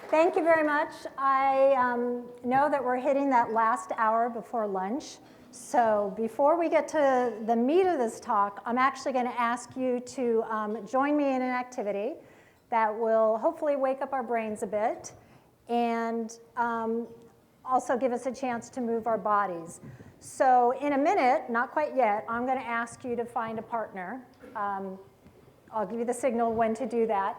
Thank you very much. I know that we're hitting that last hour before lunch. So before we get to the meat of this talk, I'm actually going to ask you to join me in an activity that will hopefully wake up our brains a bit and also give us a chance to move our bodies. So in a minute, not quite yet, I'm going to ask you to find a partner. I'll give you the signal when to do that.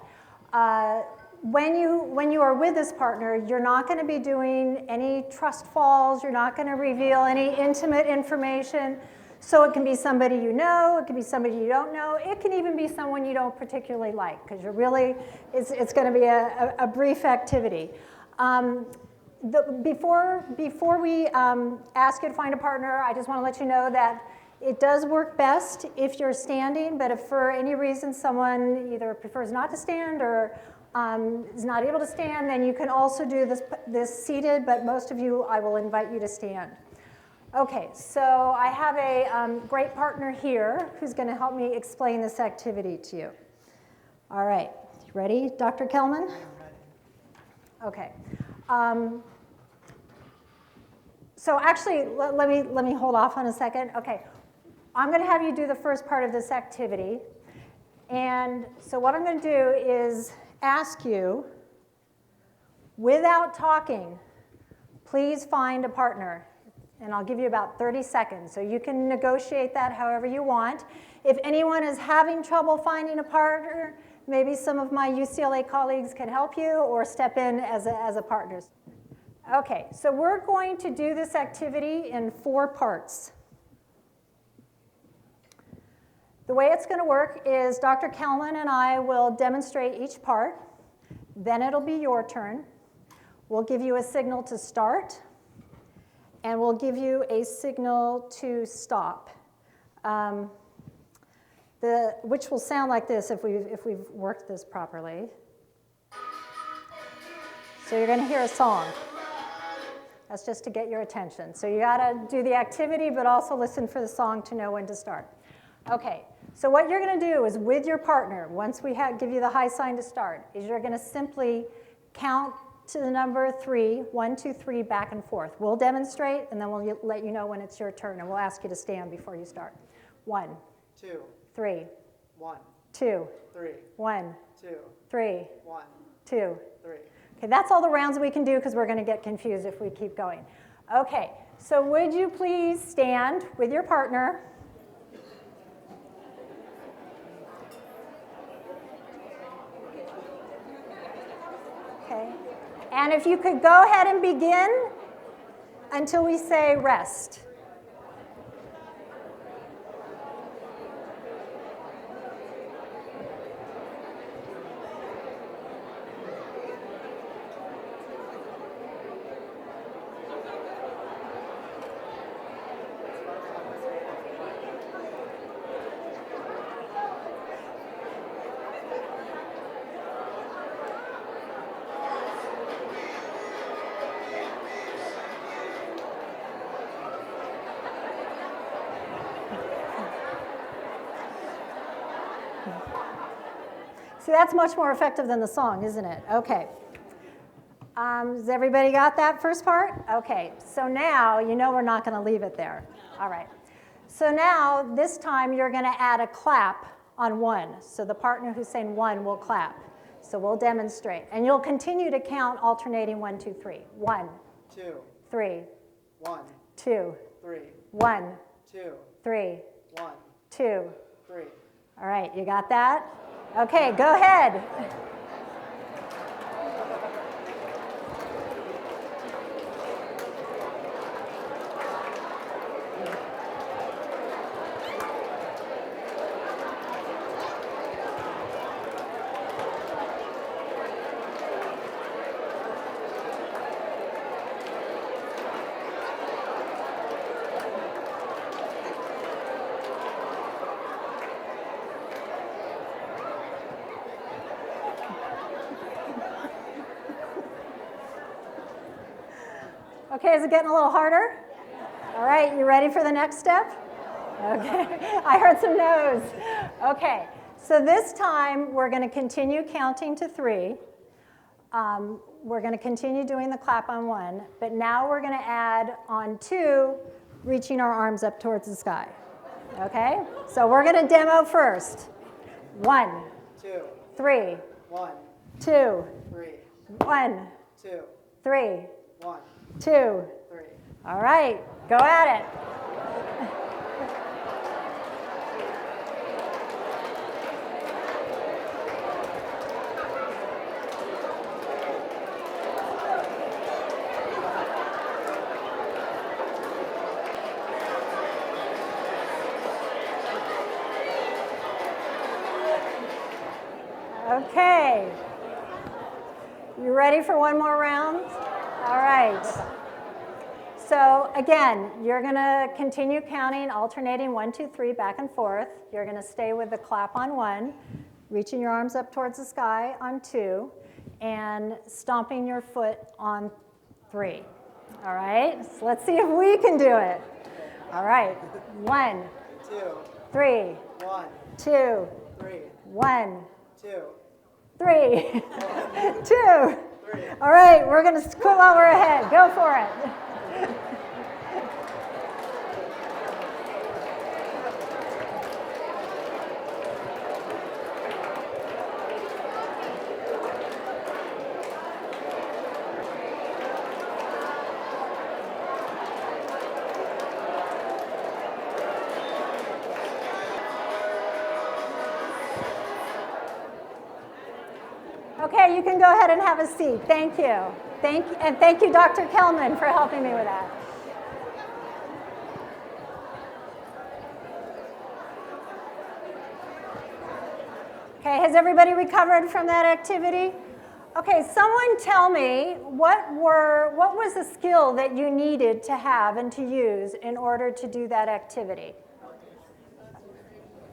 When you are with this partner, you're not going to be doing any trust falls. You're not going to reveal any intimate information. So it can be somebody you know. It can be somebody you don't know. It can even be someone you don't particularly like, because you're really, it's going to be a brief activity. Before we ask you to find a partner, I just want to let you know that it does work best if you're standing, but if for any reason someone either prefers not to stand or is not able to stand, then you can also do this seated, but most of you, I will invite you to stand. Okay, so I have a great partner here who's going to help me explain this activity to you. All right, you ready, Dr. Kelman? Okay. So actually, let me hold off on a second. Okay, I'm going to have you do the first part of this activity. And so what I'm going to do is ask you, without talking, please find a partner. And I'll give you about 30 seconds. So you can negotiate that however you want. If anyone is having trouble finding a partner, maybe some of my UCLA colleagues can help you or step in as a partner. Okay, so we're going to do this activity in 4 parts. The way it's going to work is Dr. Kelman and I will demonstrate each part. Then it'll be your turn. We'll give you a signal to start, and we'll give you a signal to stop, which will sound like this if we've worked this properly. So you're going to hear a song. That's just to get your attention. So you got to do the activity, but also listen for the song to know when to start. Okay, so what you're going to do is with your partner, once we give you the high sign to start, is you're going to simply count to the number 3, 1, 2, 3, back and forth. We'll demonstrate, and then we'll let you know when it's your turn, and we'll ask you to stand before you start. 1, 2, 3, 1, 2, 3, 1, 2, 3, 1, 2. 3. Okay, that's all the rounds we can do because we're going to get confused if we keep going. Okay, so would you please stand with your partner? Okay, and if you could go ahead and begin until we say rest. So that's much more effective than the song, isn't it? Okay. Has everybody got that first part? Okay, so now you know we're not going to leave it there. All right. So now, this time, you're going to add a clap on 1. So the partner who's saying 1 will clap. So we'll demonstrate. And you'll continue to count alternating 1, 2, 3. 1, 2, 3, 1, 2, 3, 1, 2, 3, 1, 2. 3. All right, you got that? Okay, go ahead. Okay, is it getting a little harder? All right, you ready for the next step? Okay, I heard some no's. Okay, so this time we're going to continue counting to 3. We're going to continue doing the clap on 1, but now we're going to add on 2, reaching our arms up towards the sky. Okay? So we're going to demo first. 1, 2, 3, 1, 2, 3, 1, 2, 3, 1, 2. 3. All right, go at it. Okay. You ready for one more round? All right. So again, you're going to continue counting, alternating 1, 2, 3, back and forth. You're going to stay with the clap on 1, reaching your arms up towards the sky on 2, and stomping your foot on 3. All right? So let's see if we can do it. All right. 1, 2, 3, 1, 2, 3, 1, 2, 3, 2. 3. All right, we're going to squat while we're ahead. Go for it. Okay, you can go ahead and have a seat. Thank you. And thank you, Dr. Kelman, for helping me with that. Okay, has everybody recovered from that activity? Okay, someone tell me what was the skill that you needed to have and to use in order to do that activity?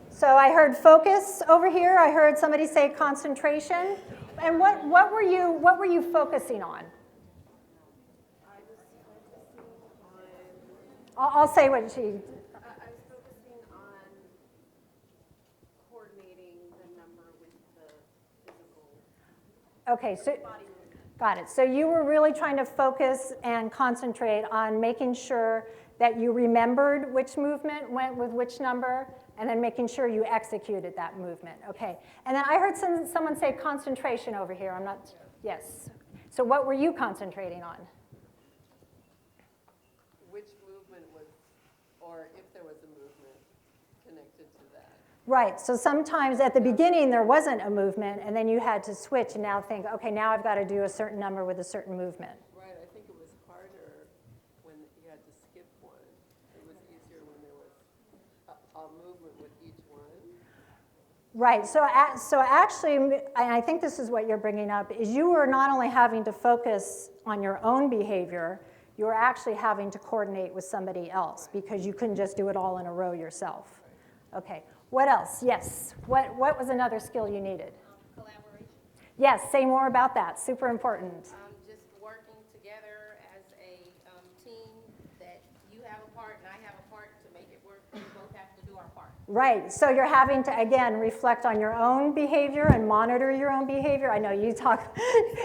So I heard focus over here. I heard somebody say concentration. And what were you focusing on? I was focusing on. I'll say what she. I was focusing on coordinating the number with the physical. Okay, so Body movement. got it. So you were really trying to focus and concentrate on making sure that you remembered which movement went with which number, and then making sure you executed that movement. Okay. And then I heard someone say concentration over here. I'm not. Yes. So what were you concentrating on? Which movement was, or if there was a movement connected to that. Right, so sometimes at the beginning there wasn't a movement, and then you had to switch and now think, okay, now I've got to do a certain number with a certain movement. Right, I think it was harder when you had to skip one. It was easier when there was a movement with each one. Right, so actually, and I think this is what you're bringing up, is you were not only having to focus on your own behavior, you were actually having to coordinate with somebody else because you couldn't just do it all in a row yourself. Okay. What else? Yes. What was another skill you needed? Collaboration. Yes, say more about that. Super important. Just working together as a team, that you have a part and I have a part to make it work. We both have to do our part. Right. So you're having to, again, reflect on your own behavior and monitor your own behavior. I know you talk,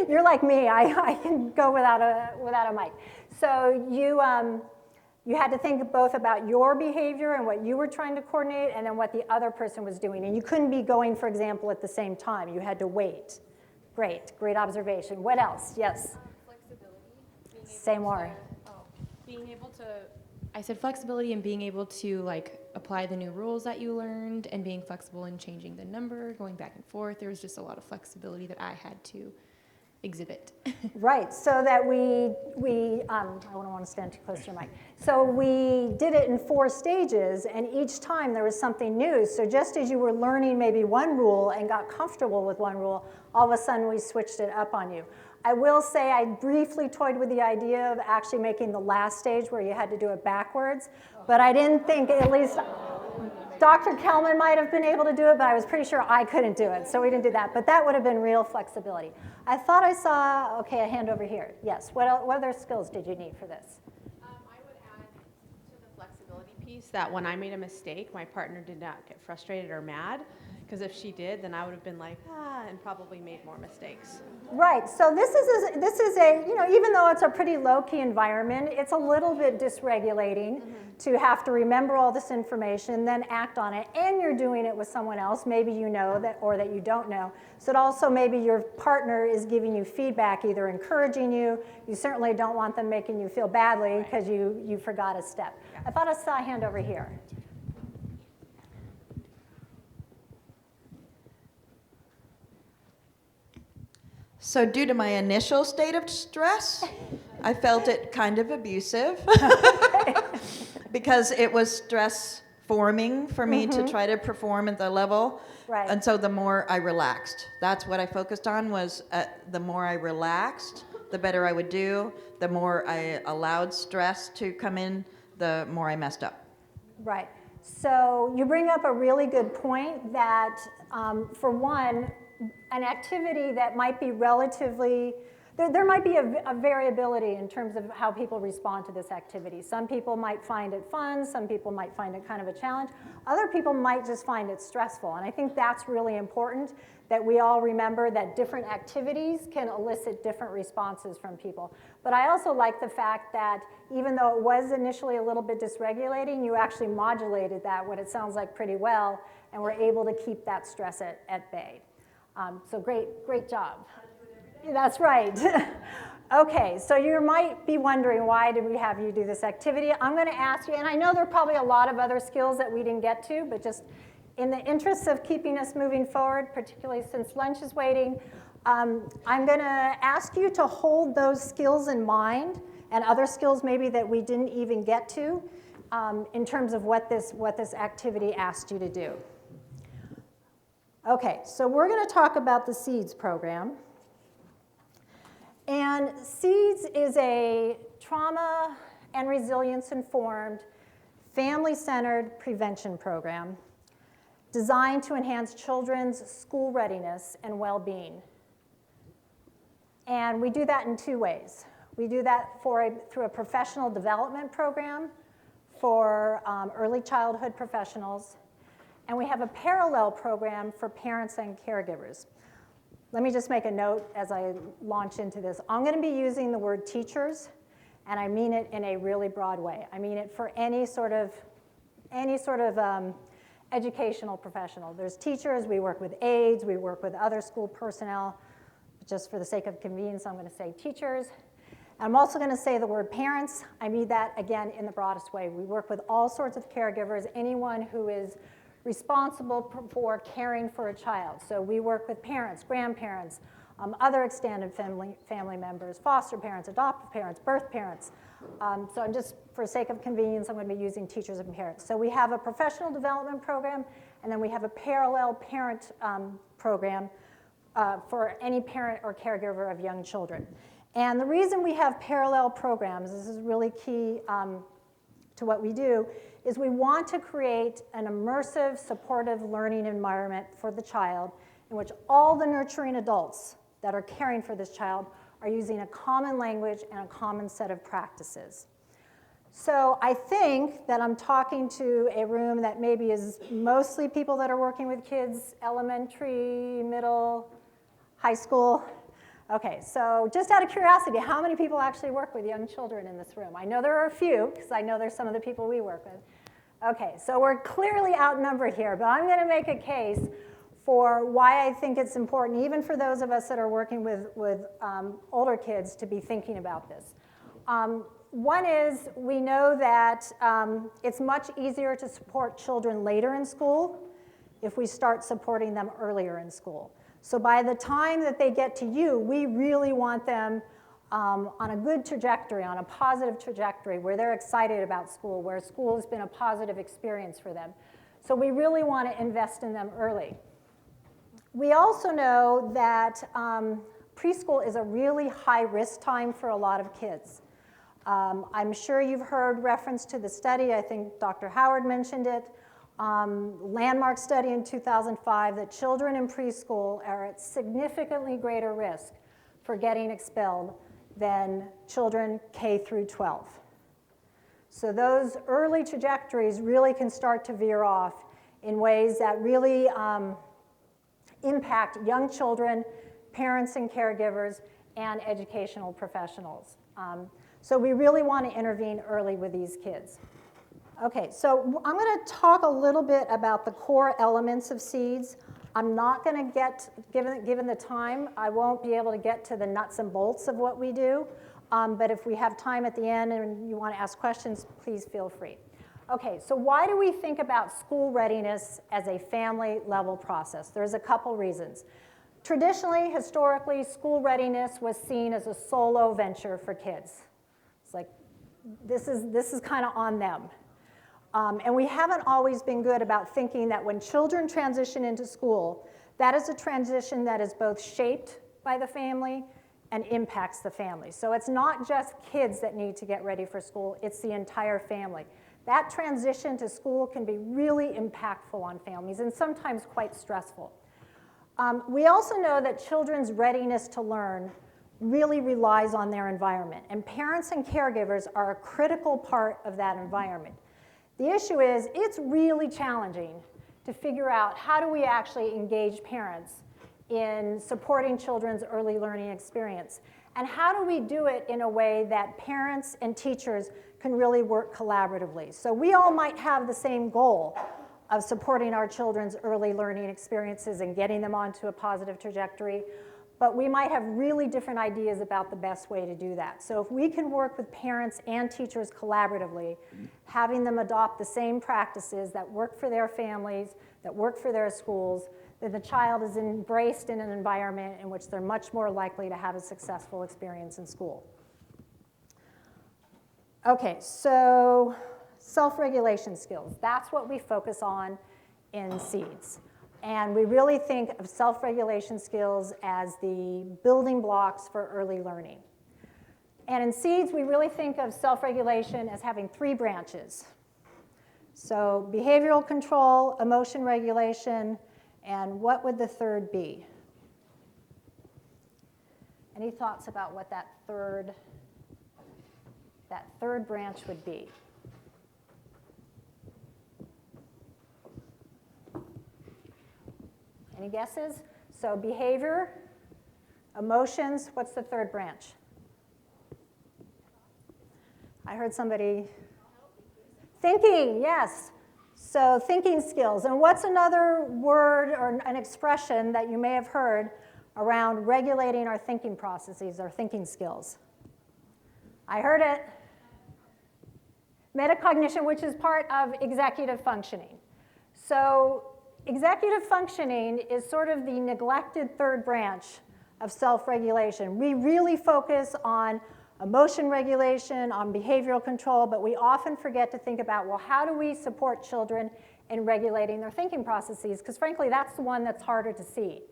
you're like me. I can go without a mic. So you had to think both about your behavior and what you were trying to coordinate and then what the other person was doing. And you couldn't be going, for example, at the same time. You had to wait. Great observation. What else? Yes? Flexibility. Say more. Being able to, I said flexibility and being able to apply the new rules that you learned and being flexible in changing the number, going back and forth. There was just a lot of flexibility that I had to exhibit. Right, so that I don't want to stand too close to your mic. So we did it in 4 stages, and each time there was something new. So just as you were learning maybe one rule and got comfortable with one rule, all of a sudden we switched it up on you. I will say I briefly toyed with the idea of actually making the last stage where you had to do it backwards, but I didn't think, at least Dr. Kelman might have been able to do it, but I was pretty sure I couldn't do it, so we didn't do that. But that would have been real flexibility. I thought I saw, okay, a hand over here. Yes, what other skills did you need for this? I would add to the flexibility piece that when I made a mistake, my partner did not get frustrated or mad, Because if she did, then I would have been like, and probably made more mistakes. Right, so this is a, you know, even though it's a pretty low-key environment, it's a little bit dysregulating to have to remember all this information, then act on it, and you're doing it with someone else, maybe you know that, or that you don't know. So it also maybe your partner is giving you feedback, either encouraging you, you certainly don't want them making you feel badly because you forgot a step. Yeah. I thought I saw a hand over here. So due to my initial state of stress, I felt it kind of abusive because it was stress forming for me to try to perform at the level. Right. And so the more I relaxed, that's what I focused on was the more I relaxed, the better I would do. The more I allowed stress to come in, the more I messed up. Right. So you bring up a really good point that, for one, an activity that might be relatively, there might be a variability in terms of how people respond to this activity. Some people might find it fun, some people might find it kind of a challenge, other people might just find it stressful. And I think that's really important, that we all remember that different activities can elicit different responses from people. But I also like the fact that even though it was initially a little bit dysregulating, you actually modulated that, what it sounds like, pretty well, and were able to keep that stress at bay. So great job. That's right. Okay, so you might be wondering, why did we have you do this activity? I'm going to ask you, and I know there are probably a lot of other skills that we didn't get to, but just in the interest of keeping us moving forward, particularly since lunch is waiting, I'm going to ask you to hold those skills in mind, and other skills maybe that we didn't even get to, in terms of what this activity asked you to do. Okay, so we're going to talk about the SEEDS program. And SEEDS is a trauma and resilience-informed, family-centered prevention program designed to enhance children's school readiness and well-being. And we do that in two ways. We do that through a professional development program for early childhood professionals, and we have a parallel program for parents and caregivers. Let me just make a note as I launch into this. I'm going to be using the word teachers, and I mean it in a really broad way. I mean it for any sort of educational professional. There's teachers, we work with aides, we work with other school personnel. Just for the sake of convenience, I'm going to say teachers. I'm also going to say the word parents. I mean that, again, in the broadest way. We work with all sorts of caregivers, anyone who is responsible for caring for a child. So we work with parents, grandparents, other extended family members, foster parents, adoptive parents, birth parents. So I'm just, for sake of convenience, I'm going to be using teachers and parents. So we have a professional development program, and then we have a parallel parent program for any parent or caregiver of young children. And the reason we have parallel programs, this is really key to what we do, is we want to create an immersive, supportive learning environment for the child in which all the nurturing adults that are caring for this child are using a common language and a common set of practices. So I think that I'm talking to a room that maybe is mostly people that are working with kids, elementary, middle, high school. Okay, so just out of curiosity, how many people actually work with young children in this room? I know there are a few, because I know there's some of the people we work with. Okay, so we're clearly outnumbered here, but I'm going to make a case for why I think it's important, even for those of us that are working with older kids, to be thinking about this. One is, we know that it's much easier to support children later in school if we start supporting them earlier in school. So by the time that they get to you, we really want them on a good trajectory, on a positive trajectory, where they're excited about school, where school has been a positive experience for them. So we really want to invest in them early. We also know that preschool is a really high-risk time for a lot of kids. I'm sure you've heard reference to the study. I think Dr. Howard mentioned it. Landmark study in 2005 that children in preschool are at significantly greater risk for getting expelled than children K through 12. So those early trajectories really can start to veer off in ways that really impact young children, parents and caregivers, and educational professionals. So we really want to intervene early with these kids. Okay, so I'm going to talk a little bit about the core elements of SEEDS. I'm not going to get, given the time, I won't be able to get to the nuts and bolts of what we do. But if we have time at the end and you want to ask questions, please feel free. Okay, so why do we think about school readiness as a family-level process? There's a couple reasons. Traditionally, historically, school readiness was seen as a solo venture for kids. It's like, this is kind of on them. And we haven't always been good about thinking that when children transition into school, that is a transition that is both shaped by the family and impacts the family. So it's not just kids that need to get ready for school, it's the entire family. That transition to school can be really impactful on families and sometimes quite stressful. We also know that children's readiness to learn really relies on their environment, and parents and caregivers are a critical part of that environment. The issue is, it's really challenging to figure out how do we actually engage parents in supporting children's early learning experience, and how do we do it in a way that parents and teachers can really work collaboratively. So we all might have the same goal of supporting our children's early learning experiences and getting them onto a positive trajectory, but we might have really different ideas about the best way to do that. So if we can work with parents and teachers collaboratively, having them adopt the same practices that work for their families, that work for their schools, then the child is embraced in an environment in which they're much more likely to have a successful experience in school. Okay, so self-regulation skills. That's what we focus on in SEEDS. And we really think of self-regulation skills as the building blocks for early learning. And in SEEDS, we really think of self-regulation as having 3 branches. So behavioral control, emotion regulation, and what would the third be? Any thoughts about what that third branch would be? Any guesses? So behavior, emotions, what's the third branch? I heard somebody. Thinking, yes. So thinking skills. And what's another word or an expression that you may have heard around regulating our thinking processes, our thinking skills? I heard it. Metacognition, which is part of executive functioning. So executive functioning is sort of the neglected third branch of self-regulation. We really focus on emotion regulation, on behavioral control, but we often forget to think about, well, how do we support children in regulating their thinking processes? Because frankly, that's the one that's harder to see.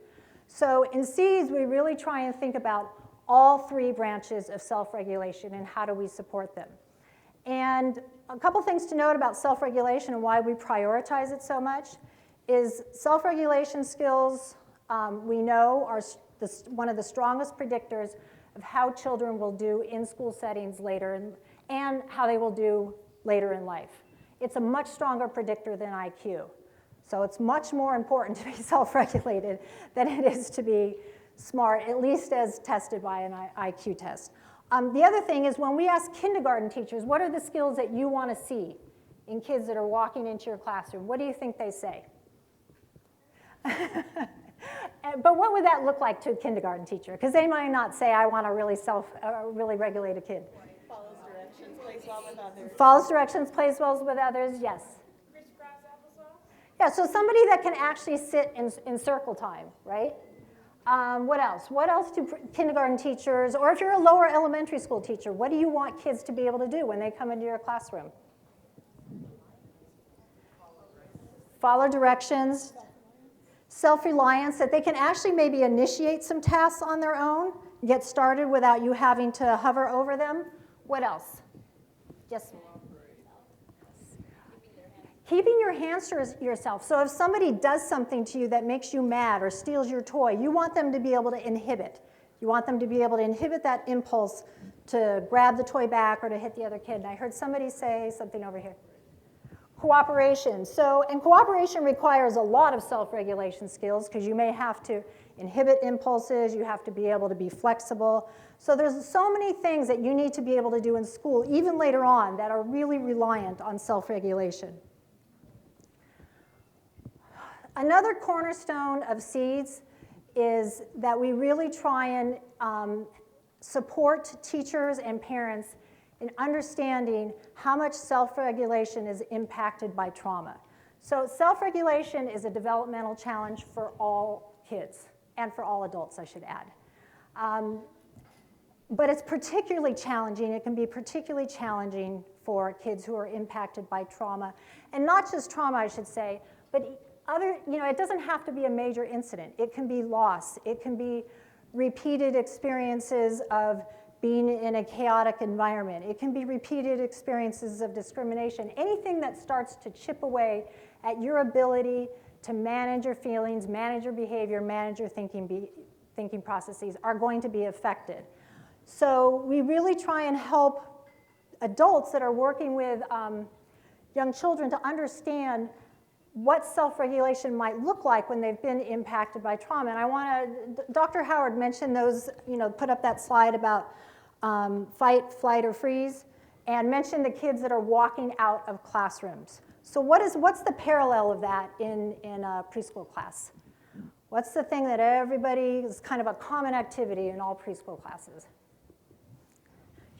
So in SEEDS, we really try and think about all 3 branches of self-regulation and how do we support them. And a couple things to note about self-regulation and why we prioritize it so much is self-regulation skills, we know, are one of the strongest predictors of how children will do in school settings later and how they will do later in life. It's a much stronger predictor than IQ. So it's much more important to be self-regulated than it is to be smart, at least as tested by an IQ test. The other thing is when we ask kindergarten teachers, what are the skills that you want to see in kids that are walking into your classroom? What do you think they say? But what would that look like to a kindergarten teacher? Because they might not say, I want to really regulate a kid. Follows directions, plays well with others. Follows directions, plays well with others, yes. Crisscross applesauce? Yeah, so somebody that can actually sit in circle time, right? What else? What else do kindergarten teachers, or if you're a lower elementary school teacher, what do you want kids to be able to do when they come into your classroom? Follow directions. Self-reliance, that they can actually maybe initiate some tasks on their own, get started without you having to hover over them. What else? Yes? Keeping your hands to yourself. So if somebody does something to you that makes you mad or steals your toy, you want them to be able to inhibit. You want them to be able to inhibit that impulse to grab the toy back or to hit the other kid. And I heard somebody say something over here. Cooperation. So, and cooperation requires a lot of self-regulation skills because you may have to inhibit impulses, you have to be able to be flexible. So there's so many things that you need to be able to do in school, even later on, that are really reliant on self-regulation. Another cornerstone of SEEDS is that we really try and support teachers and parents in understanding how much self-regulation is impacted by trauma. So self-regulation is a developmental challenge for all kids, and for all adults, I should add. But it's particularly challenging, it can be particularly challenging for kids who are impacted by trauma. And not just trauma, I should say, but it doesn't have to be a major incident. It can be loss, it can be repeated experiences of being in a chaotic environment. It can be repeated experiences of discrimination. Anything that starts to chip away at your ability to manage your feelings, manage your behavior, manage your thinking processes are going to be affected. So we really try and help adults that are working with young children to understand what self-regulation might look like when they've been impacted by trauma. And I want to, Dr. Howard mentioned those, put up that slide about fight, flight, or freeze, and mentioned the kids that are walking out of classrooms. So what's the parallel of that in a preschool class? What's the thing that everybody is kind of a common activity in all preschool classes?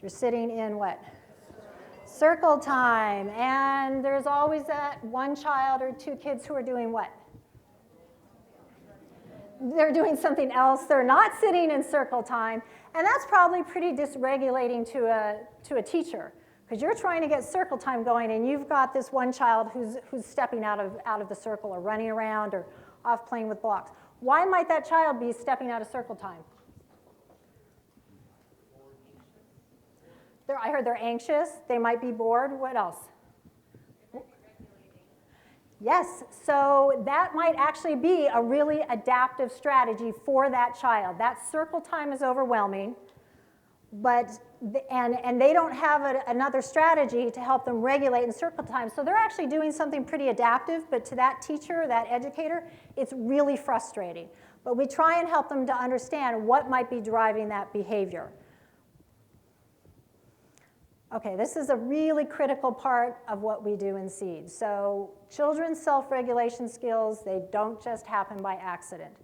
You're sitting in what? Circle time, and there's always that one child or two kids who are doing what? They're doing something else. They're not sitting in circle time, and that's probably pretty dysregulating to a teacher, because you're trying to get circle time going, and you've got this one child who's stepping out of the circle or running around or off playing with blocks. Why might that child be stepping out of circle time? I heard they're anxious, they might be bored. What else? Yes, so that might actually be a really adaptive strategy for that child. That circle time is overwhelming, and they don't have another strategy to help them regulate in circle time. So they're actually doing something pretty adaptive, but to that teacher, that educator, it's really frustrating. But we try and help them to understand what might be driving that behavior. Okay, this is a really critical part of what we do in SEED. So children's self-regulation skills, they don't just happen by accident.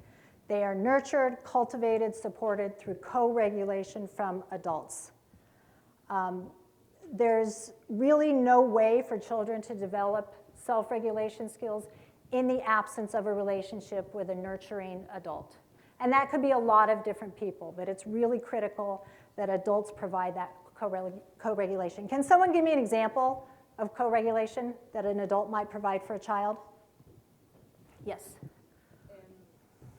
They are nurtured, cultivated, supported through co-regulation from adults. There's really no way for children to develop self-regulation skills in the absence of a relationship with a nurturing adult. And that could be a lot of different people, but it's really critical that adults provide that co-regulation. Can someone give me an example of co-regulation that an adult might provide for a child? Yes.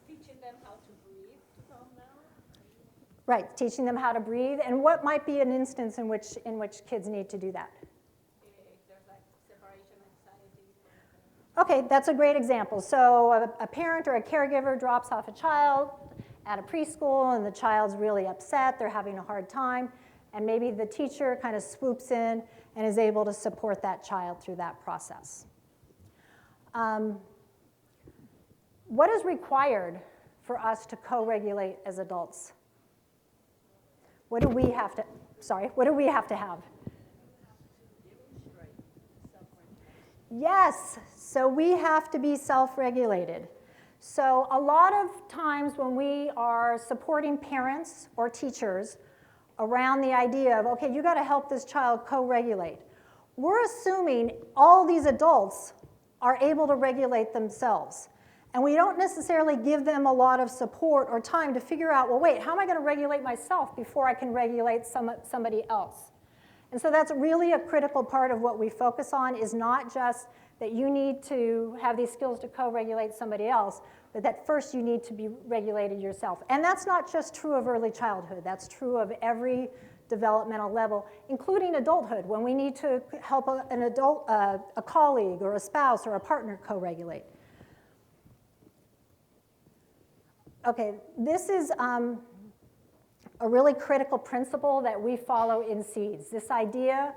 Teaching them how to breathe to calm down. Right, teaching them how to breathe. And what might be an instance in which kids need to do that? If there's like separation anxiety. Okay, that's a great example. So a parent or a caregiver drops off a child at a preschool, and the child's really upset, they're having a hard time, and maybe the teacher kind of swoops in and is able to support that child through that process. What is required for us to co-regulate as adults? What do we have to have? Yes, so we have to be self-regulated. So a lot of times when we are supporting parents or teachers around the idea of, okay, you got to help this child co-regulate, we're assuming all these adults are able to regulate themselves. And we don't necessarily give them a lot of support or time to figure out, well, wait, how am I going to regulate myself before I can regulate somebody else? And so that's really a critical part of what we focus on, is not just that you need to have these skills to co-regulate somebody else, but that first you need to be regulated yourself. And that's not just true of early childhood. That's true of every developmental level, including adulthood, when we need to help an adult, a colleague or a spouse or a partner co-regulate. Okay, this is a really critical principle that we follow in SEEDS, this idea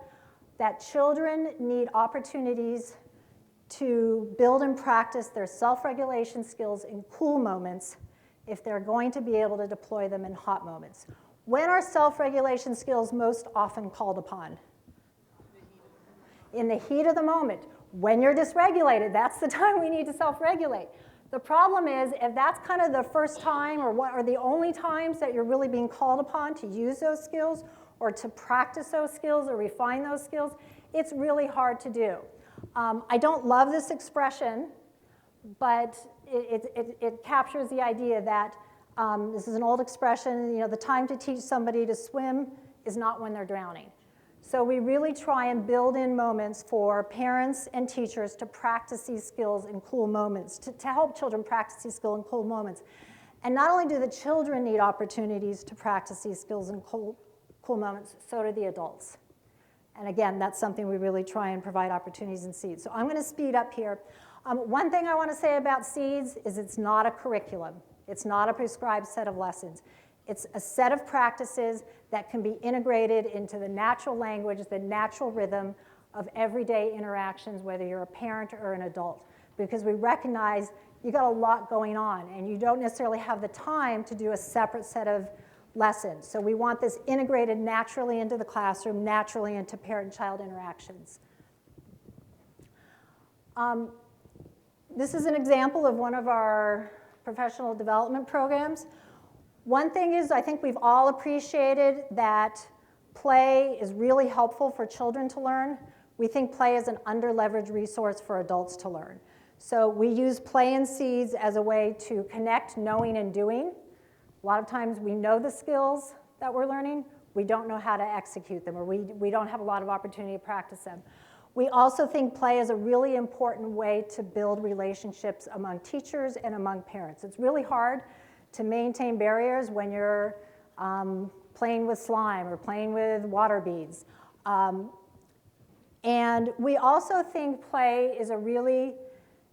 that children need opportunities to build and practice their self-regulation skills in cool moments if they're going to be able to deploy them in hot moments. When are self-regulation skills most often called upon? In the heat of the moment. When you're dysregulated, that's the time we need to self-regulate. The problem is, if that's kind of the first time or the only times that you're really being called upon to use those skills or to practice those skills or refine those skills, it's really hard to do. I don't love this expression, but it captures the idea that this is an old expression, you know, the time to teach somebody to swim is not when they're drowning. So we really try and build in moments for parents and teachers to practice these skills in cool moments, to help children practice these skills in cool moments. And not only do the children need opportunities to practice these skills in cool moments, so do the adults. And again, that's something we really try and provide opportunities in SEEDS. So I'm going to speed up here. One thing I want to say about SEEDS is it's not a curriculum. It's not a prescribed set of lessons. It's a set of practices that can be integrated into the natural language, the natural rhythm of everyday interactions, whether you're a parent or an adult, because we recognize you got a lot going on and you don't necessarily have the time to do a separate set of lessons. So we want this integrated naturally into the classroom, naturally into parent-child interactions. This is an example of one of our professional development programs. One thing is, I think we've all appreciated that play is really helpful for children to learn. We think play is an under-leveraged resource for adults to learn. So we use play in SEEDS as a way to connect knowing and doing. A lot of times we know the skills that we're learning, we don't know how to execute them, or we don't have a lot of opportunity to practice them. We also think play is a really important way to build relationships among teachers and among parents. It's really hard to maintain barriers when you're playing with slime or playing with water beads. And we also think play is a really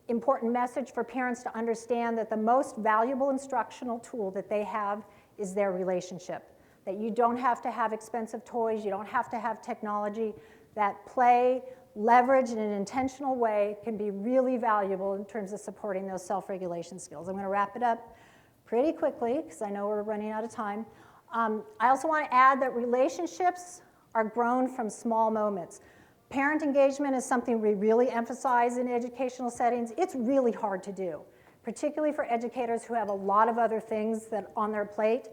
important message for parents to understand that the most valuable instructional tool that they have is their relationship. That you don't have to have expensive toys, you don't have to have technology, that play, leveraged in an intentional way, can be really valuable in terms of supporting those self-regulation skills. I'm going to wrap it up pretty quickly because I know we're running out of time. I also want to add that relationships are grown from small moments. Parent engagement is something we really emphasize in educational settings. It's really hard to do, particularly for educators who have a lot of other things that on their plate.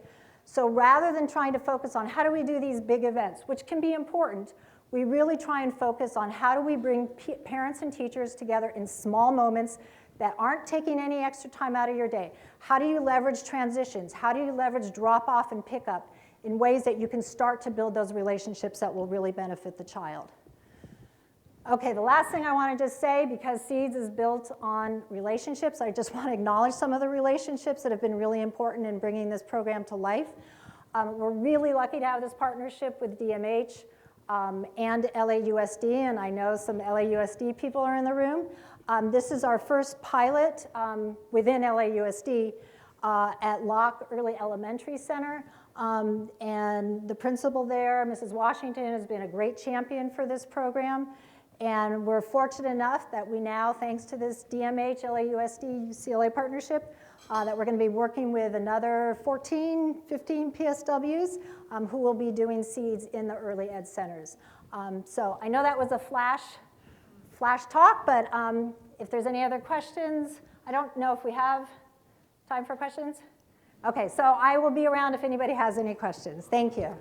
So rather than trying to focus on how do we do these big events, which can be important, we really try and focus on how do we bring parents and teachers together in small moments that aren't taking any extra time out of your day. How do you leverage transitions? How do you leverage drop-off and pick-up in ways that you can start to build those relationships that will really benefit the child? Okay, the last thing I want to just say, because SEEDS is built on relationships, I just want to acknowledge some of the relationships that have been really important in bringing this program to life. We're really lucky to have this partnership with DMH and LAUSD, and I know some LAUSD people are in the room. This is our first pilot within LAUSD at LACOE Early Elementary Center. And the principal there, Mrs. Washington, has been a great champion for this program. And we're fortunate enough that we now, thanks to this DMH, LAUSD, UCLA partnership, that we're going to be working with another 15 PSWs who will be doing SEEDS in the early ed centers. So I know that was a flash talk, but if there's any other questions, I don't know if we have time for questions. Okay, so I will be around if anybody has any questions. Thank you.